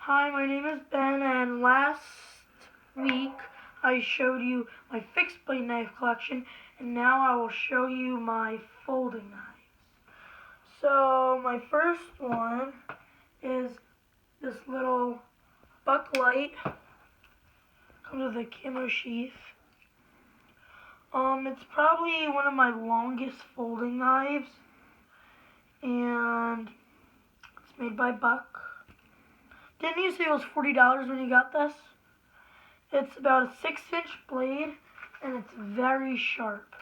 Hi, my name is Ben, and last week I showed you my fixed blade knife collection, and now I will show you my folding knives. So my first one is this little Buck-Lite. Comes with a camo sheath. It's probably one of my longest folding knives, and it's made by Buck. Didn't you say it was $40 when you got this? It's about a 6-inch blade, and it's very sharp.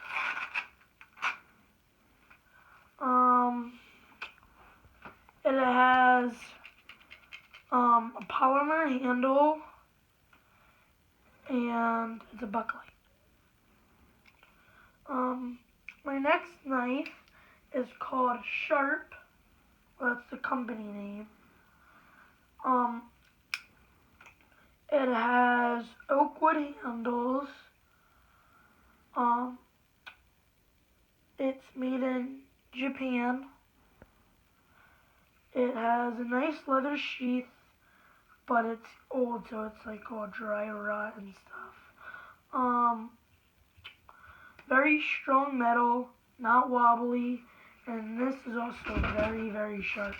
It has a polymer handle, and it's a Buck-Lite. My next knife is called Sharp. Well, that's the company name. It has oak wood handles. It's made in Japan. It has a nice leather sheath, but it's old, so it's like all dry rot and stuff. Very strong metal, not wobbly, and this is also very, very sharp.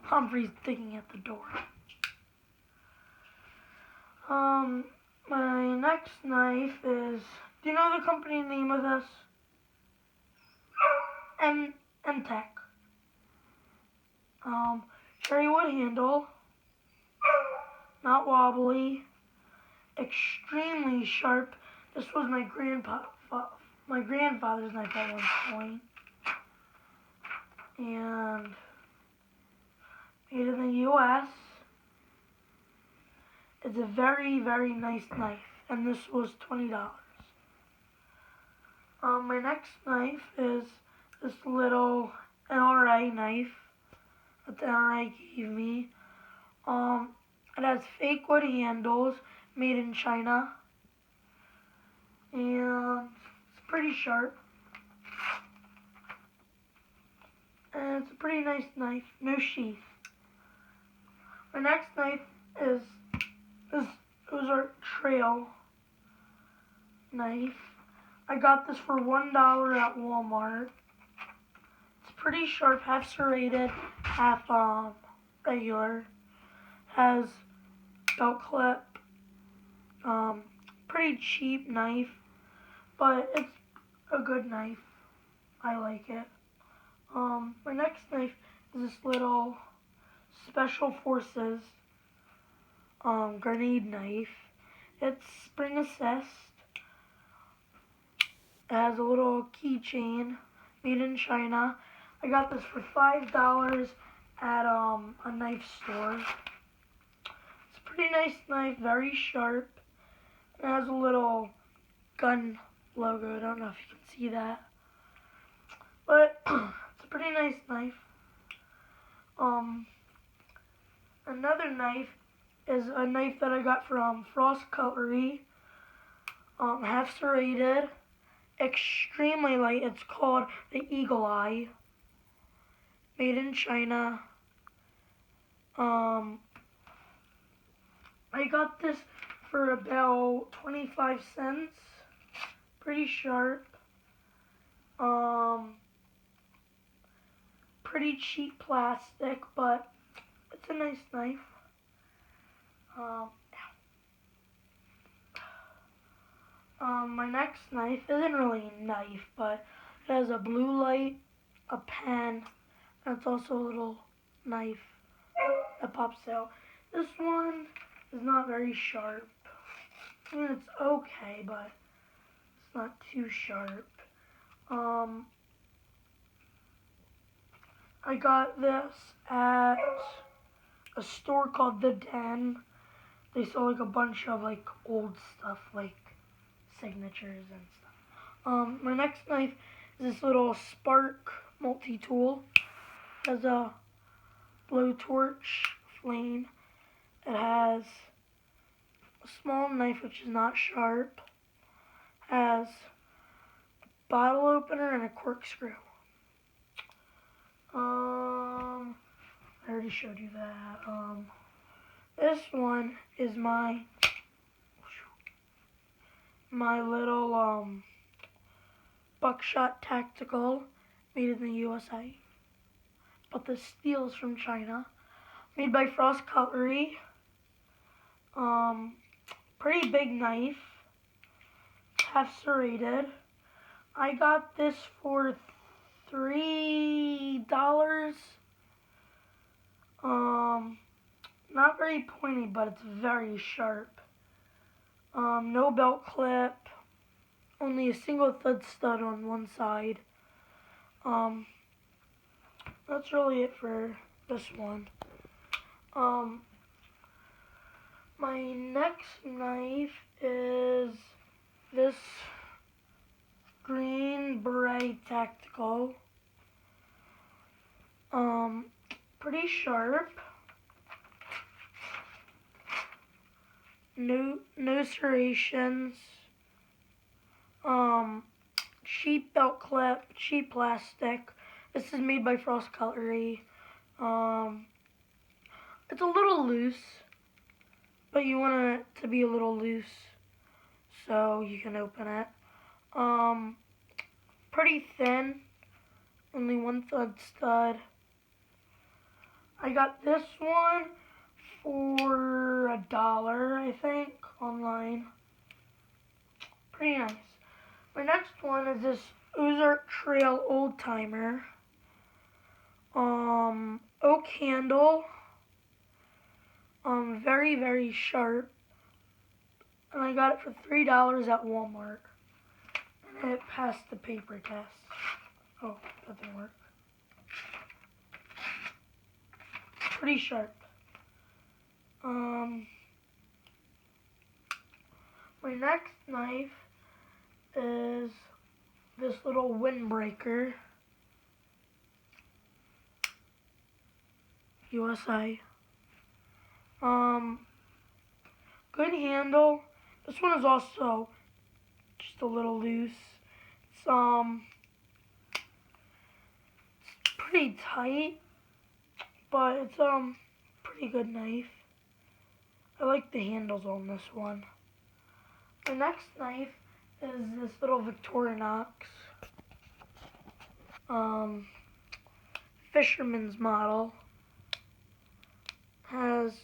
Humphrey's digging at the door. My next knife is, do you know the company name of this? Emtek. Cherry wood handle, not wobbly, extremely sharp. This was my grandfather's knife at one point, and made in the U.S. It's a very, very nice knife, and this was $20. My next knife is this little NRA knife that the NRA gave me. It has fake wood handles, made in China, and it's pretty sharp. And it's a pretty nice knife, no sheath. My next knife is this Ozark Trail knife. I got this for $1 at Walmart. It's pretty sharp, half serrated, half regular. Has belt clip. Pretty cheap knife, but it's a good knife. I like it. My next knife is this little Special Forces grenade knife. It's spring assist. It has a little keychain, made in China. I got this for $5 at a knife store. It's a pretty nice knife, very sharp. It has a little gun logo. I don't know if you can see that, but it's a pretty nice knife. Another knife is a knife that I got from Frost Cutlery. Half serrated, extremely light. It's called the Eagle Eye, made in China. I got this for about 25 cents. Pretty sharp. Pretty cheap plastic, but it's a nice knife. My next knife isn't really a knife, but it has a blue light, a pen, and it's also a little knife that pops out. This one is not very sharp. I mean, it's okay, but it's not too sharp. I got this at a store called The Den. They sell like a bunch of like old stuff, like signatures and stuff. My next knife is this little Spark multi-tool. It has a blowtorch flame. It has a small knife which is not sharp. It has a bottle opener and a corkscrew. already showed you that. This one is my little buckshot tactical, made in the USA. But the steel is from China, made by Frost Cutlery. Pretty big knife, half serrated. I got this for $3. Not very pointy, but it's very sharp. No belt clip, only a single thud stud on one side. That's really it for this one. My next knife is this Green Beret Tactical. Pretty sharp. No serrations. Cheap belt clip, cheap plastic. This is made by Frost Cutlery. It's a little loose, but you want it to be a little loose so you can open it. Pretty thin, only one thud stud. I got this one for $1, I think, online. Pretty nice. My next one is this Ozark Trail Old Timer. Oak handle. Very, very sharp. And I got it for $3 at Walmart. And it passed the paper test. Oh, that didn't work. Pretty sharp. My next knife is this little windbreaker. USA. Good handle. This one is also just a little loose. It's pretty tight, but it's pretty good knife. I like the handles on this one. My next knife is this little Victorinox fisherman's model. Has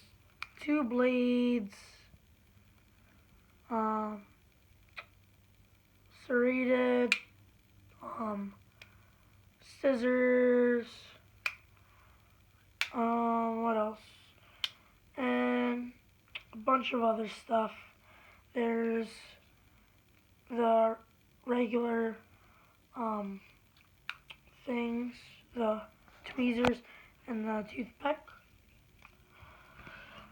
2 blades, serrated, scissors, what else? And a bunch of other stuff. There's the regular things, the tweezers, and the toothpick.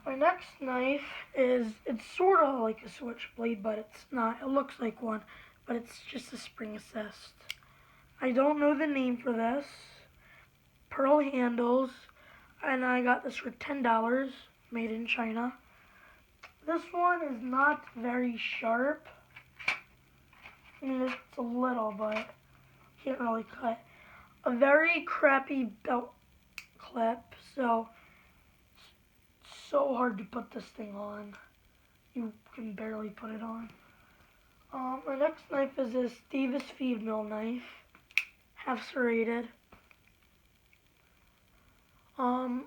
My next knife it's sort of like a switchblade, but it's not. It looks like one, but it's just a spring assist. I don't know the name for this. Pearl handles, and I got this for $10, made in China. This one is not very sharp. I mean, it's a little, but can't really cut. A very crappy belt clip, so hard to put this thing on. You can barely put it on. My next knife is this Davis feed mill knife, half serrated. A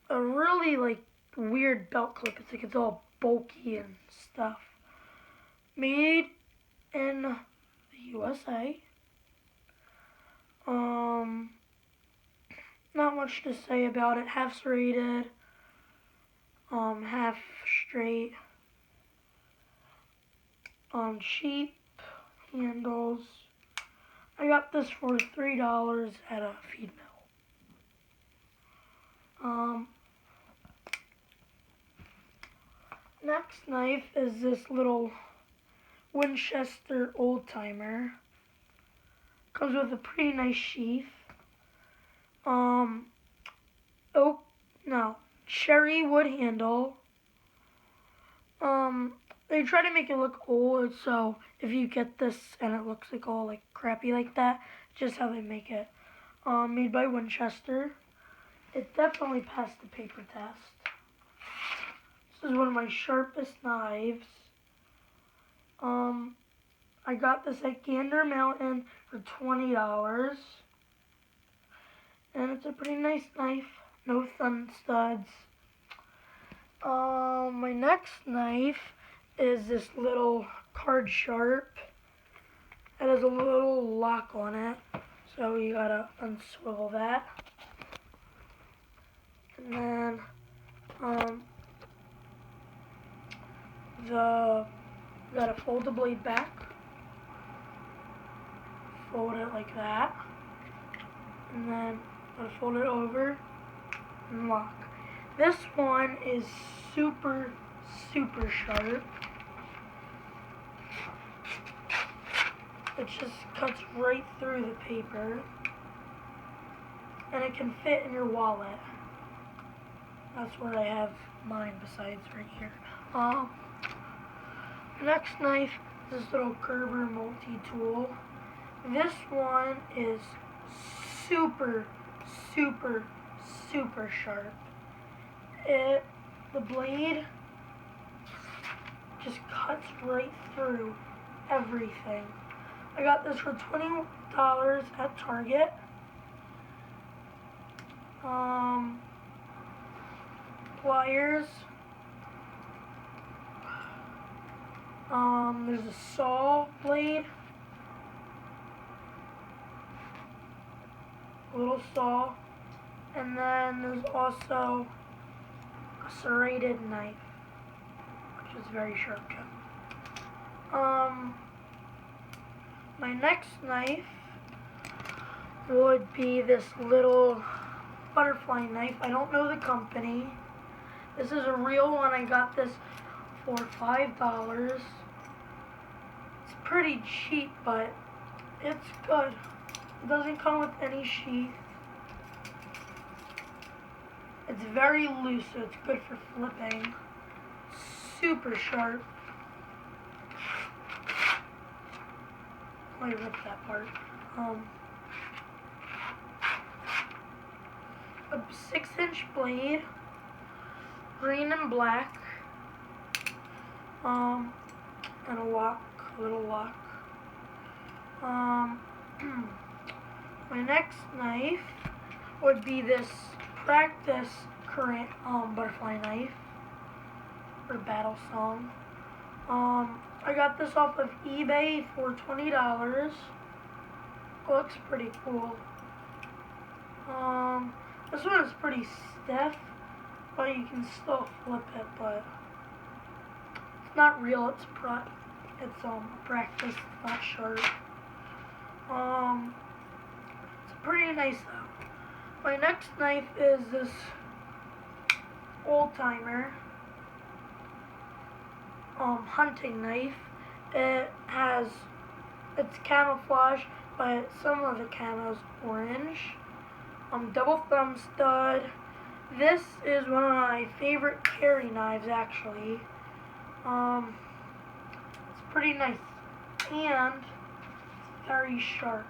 really weird belt clip. It's like it's all bulky and stuff. Made in the USA. Not much to say about it. Half serrated, half straight. Cheap handles. I got this for $3 at a feed mill. Next knife is this little Winchester Old Timer. Comes with a pretty nice sheath. Cherry wood handle. They try to make it look old, so if you get this and it looks like all crappy like that, just how they make it. Made by Winchester. it definitely passed the paper test. This is one of my sharpest knives. I got this at Gander Mountain for $20. And it's a pretty nice knife. No thumb studs. My next knife is this little card sharp. It has a little lock on it. So you gotta unswivel that. And then, you gotta fold the blade back. Fold it like that. And then gotta fold it over and lock. This one is super, super sharp. It just cuts right through the paper. And it can fit in your wallet. That's where I have mine besides right here. Next knife is this little Gerber multi-tool. This one is super, super, super sharp. The blade just cuts right through everything. I got this for $20 at Target. Pliers. There's a saw blade. A little saw. And then there's also a serrated knife, which is very sharp too. My next knife would be this little butterfly knife. I don't know the company. This is a real one. I got this for $5. It's pretty cheap, but it's good. It doesn't come with any sheath. It's very loose, so it's good for flipping. Super sharp. Let me rip that part. A 6-inch blade, green and black, and a lock, little lock. My next knife would be this practice current butterfly knife for Battle Song. I got this off of eBay for $20. Looks pretty cool. This one is pretty stiff, but you can still flip it, but it's not real, it's practice, not sharp. It's pretty nice though. My next knife is this old timer hunting knife. It's camouflage, but some of the camo's orange. Double thumb stud. This is one of my favorite carry knives actually. It's pretty nice and very sharp.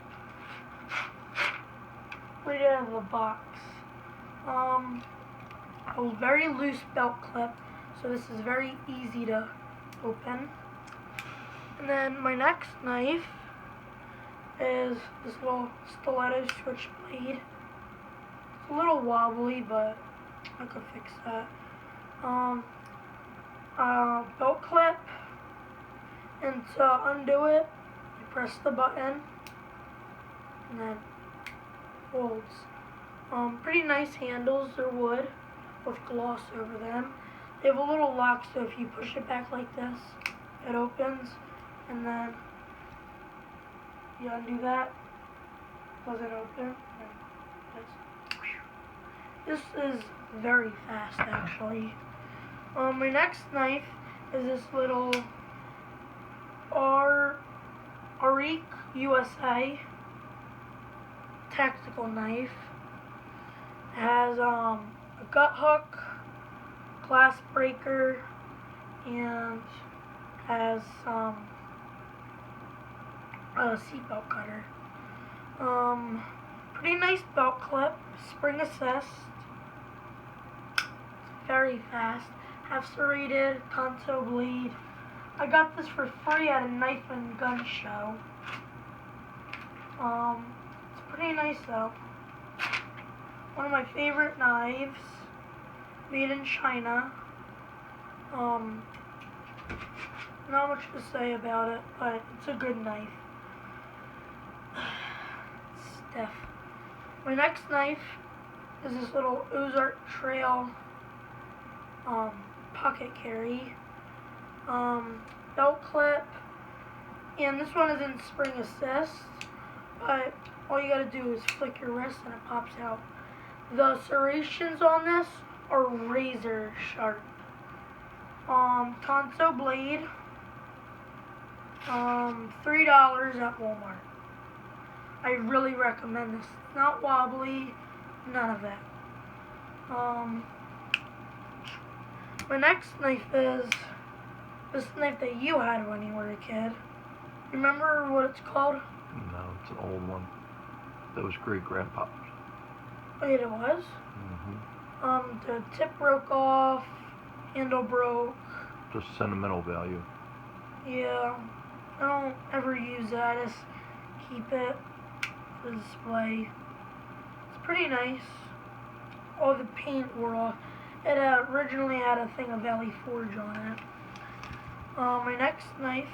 Right out of the box. A very loose belt clip, so this is very easy to open. And then my next knife is this little stiletto switchblade. It's a little wobbly, but I could fix that. Belt clip, and to undo it, you press the button, and then folds. Pretty nice handles, they're wood, with gloss over them. They have a little lock, so if you push it back like this, it opens, and then you undo that, doesn't open. This is very fast, actually. My next knife is this little Auric USA tactical knife. It has a gut hook, clasp breaker, and has a seatbelt cutter. Pretty nice belt clip, spring assist. very fast. Have serrated Kanto blade. I got this for free at a knife and gun show. It's pretty nice though. One of my favorite knives, made in China. Not much to say about it, but it's a good knife. Stiff. My next knife is this little Ozark Trail pocket carry. Belt clip. And this one is in spring assist, but all you gotta do is flick your wrist and it pops out. The serrations on this are razor sharp. Kanto blade. $3 at Walmart. I really recommend this. Not wobbly, none of that. My next knife is this knife that you had when you were a kid. Remember what it's called? No, it's an old one. That was great-grandpa's. Wait, it was? The tip broke off, handle broke. Just sentimental value. Yeah, I don't ever use that. I just keep it for display. It's pretty nice. All the paint wore off. It originally had a thing of Valley Forge on it. My next knife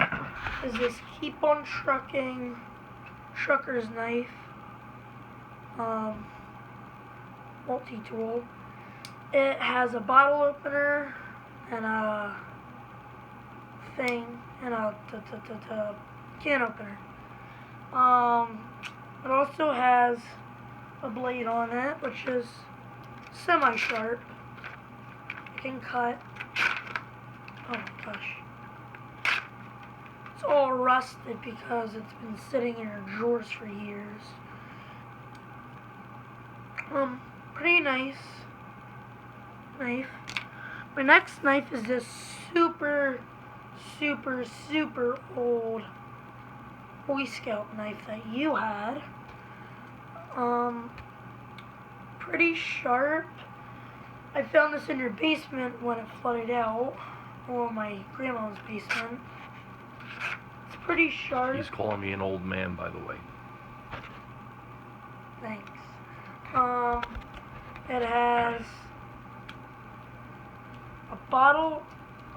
is this Keep on Trucking trucker's knife. Multi-tool. It has a bottle opener and a thing and a can opener. It also has a blade on it, which is semi-sharp. It can cut. Oh my gosh. It's all rusted because it's been sitting in your drawers for years. Pretty nice knife. My next knife is this super old Boy Scout knife that you had. Pretty sharp. I found this in your basement when it flooded out, or my grandma's basement. It's pretty sharp. He's calling me an old man, by the way. Thanks. It has a bottle.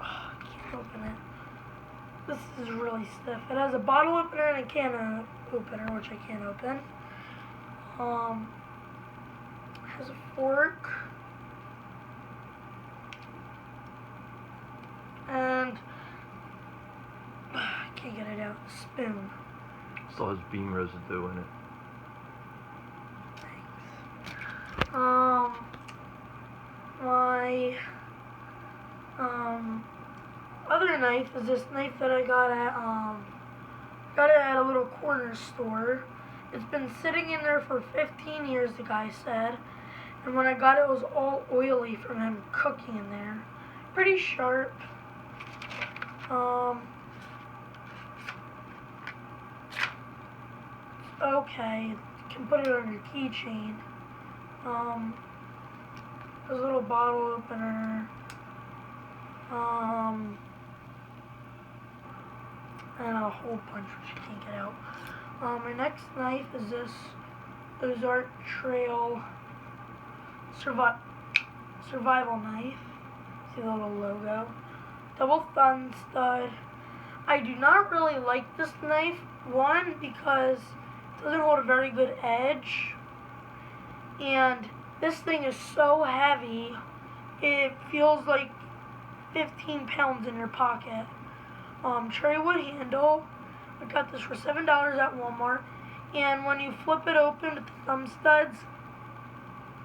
Oh, I can't open it. This is really stiff. It has a bottle opener and a can opener, which I can't open. It has a fork. And I can't get it out. Spoon. Still has bean residue in it. My other knife is this knife that I got at a little corner store. It's been sitting in there for 15 years, the guy said. And when I got it, it was all oily from him cooking in there. Pretty sharp. Okay, you can put it on your keychain. There's a little bottle opener. And a whole bunch which you can't get out. My next knife is this Ozark Trail survival knife. See the little logo. Double thumb stud. I do not really like this knife. One, because it doesn't hold a very good edge. And this thing is so heavy, it feels like 15 pounds in your pocket. Cherry wood handle. I got this for $7 at Walmart. And when you flip it open with the thumb studs,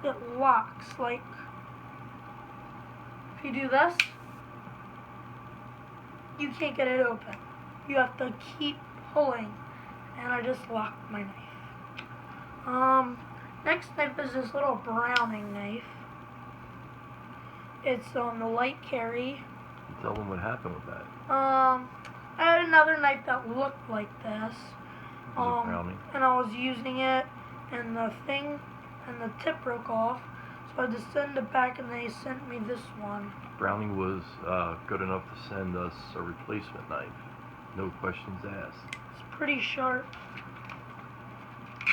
it locks. Like, if you do this, you can't get it open. You have to keep pulling. And I just locked my knife. Next knife is this little Browning knife. It's on the light carry. Tell them what happened with that. I had another knife that looked like this. Browning. And I was using it, and the thing and the tip broke off. So I had to send it back, and they sent me this one. Browning was good enough to send us a replacement knife. No questions asked. It's pretty sharp.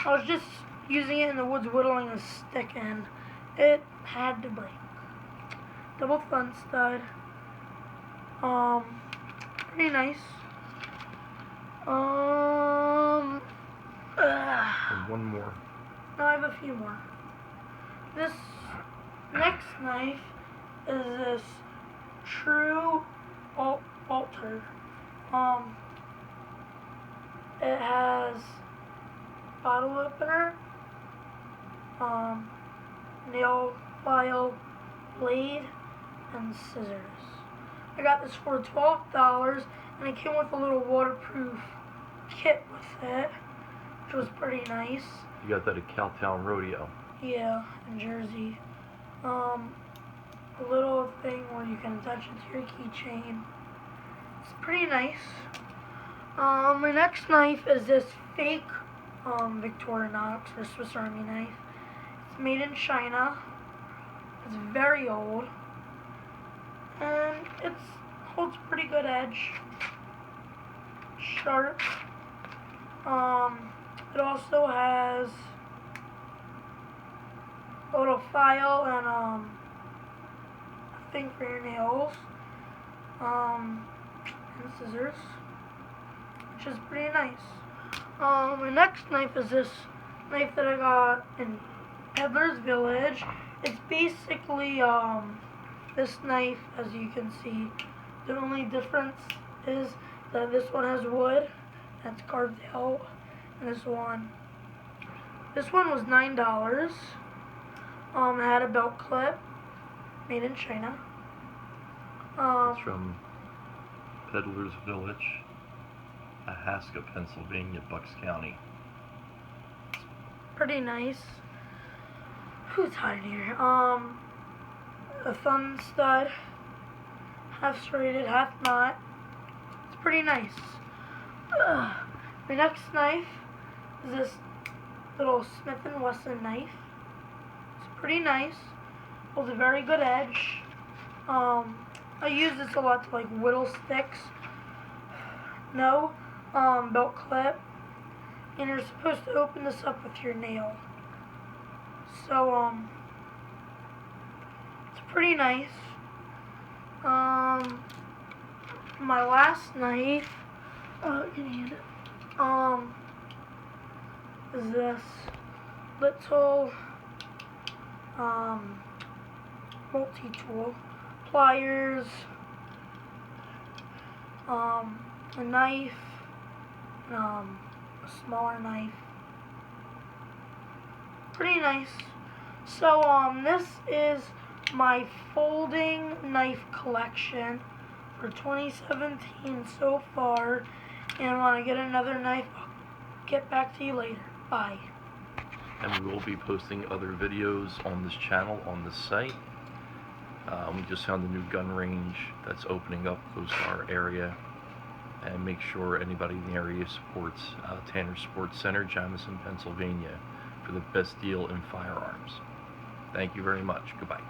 I was just using it in the woods whittling a stick, and it had to break. Double thumb stud. Pretty nice. And one more. No, I have a few more. This next knife is this True Alter. It has bottle opener, nail file, blade, and scissors. I got this for $12, and it came with a little waterproof kit with it, which was pretty nice. You got that at Cowtown Rodeo. Yeah, in Jersey. A little thing where you can attach it to your keychain. It's pretty nice. My next knife is this fake Victorinox or Swiss Army knife. It's made in China. It's very old, and it holds pretty good edge. Sharp. It also has a little file and a thing for your nails, and scissors, which is pretty nice. My next knife is this knife that I got in Peddler's Village. It's basically this knife, as you can see. The only difference is that this one has wood that's carved out, and this one was $9. It had a belt clip, made in China. It's from Peddler's Village, Ihaska, Pennsylvania, Bucks County. Pretty nice. Who's hiding here? A thumb stud, half serrated, half not. It's pretty nice. My next knife is this little Smith & Wesson knife. It's pretty nice. Holds a very good edge. I use this a lot to like whittle sticks. No belt clip, and you're supposed to open this up with your nail. So it's pretty nice. My last knife, can you hand it? Is this little multi-tool, pliers, a knife, a smaller knife. Pretty nice. So this is my folding knife collection for 2017 so far, and when I get another knife, I'll get back to you later. Bye. And we will be posting other videos on this channel, on this site. We just found a new gun range that's opening up close to our area, and make sure anybody in the area supports Tanner Sports Center, Jamison, Pennsylvania, for the best deal in firearms. Thank you very much. Goodbye.